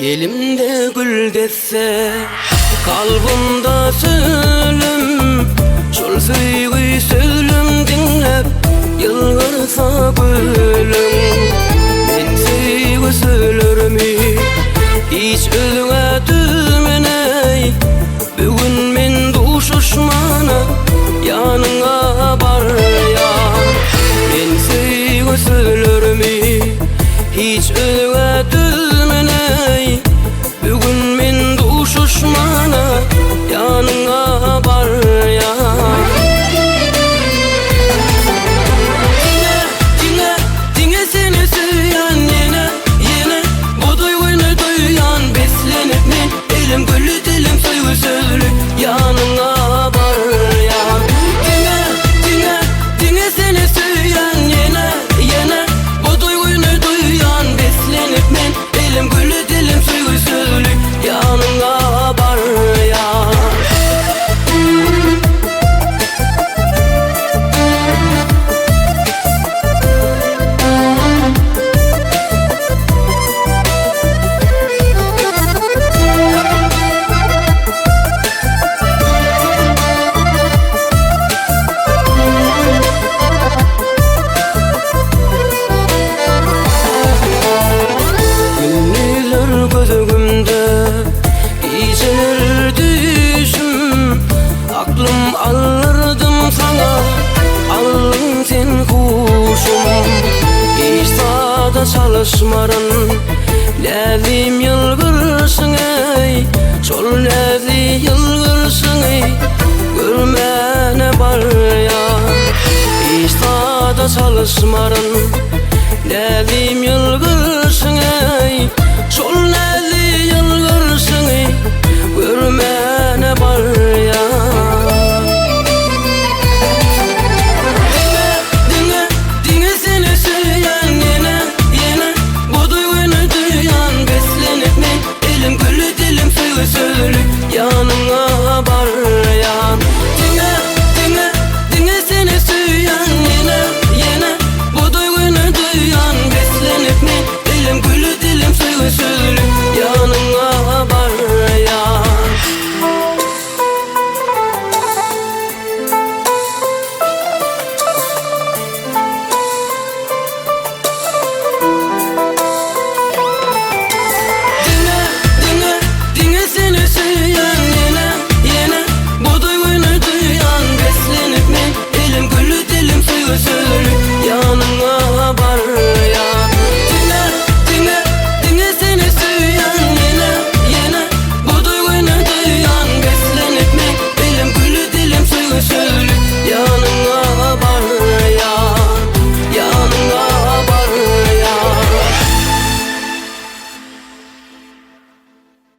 Elimde gül desse, kalbimda sözüm. Şol söýgü sözüm dinlep, yılgırsa gülüm. Men söýgü sözlerimi hiç özüňe tümeney. Bugün men duşuşmana yanıňa barýar. Men söýgü sözlerimi hiç özüňe tümeney. Bugün men duşuşmana yanıňa barýar. Diňe seni söýen ýene bu duýguny duýan beslenip men elim gülü dilim söýgü sözlü yanıňa barýar. Diňe seni söýen ýene bu duýguny duýan beslenip men elim gülü dilim söýgü sözlü yanıňa barýar. Geceler düşüm, aklım alırdım sana, aldın sen kuşum. Hiç sağda çalışmarın, näzim yılgırsın ey. Şol näzi yılgırsın ey, görmene barýar. Hiç sağda çalışmarın, näzim yılgırsın ey. Şol näzi yılgırsın ey, görmene barýar. Diňe seni söýen ýene bu duýguny duýan beslenip men elim gülü dilim söýgü sözlü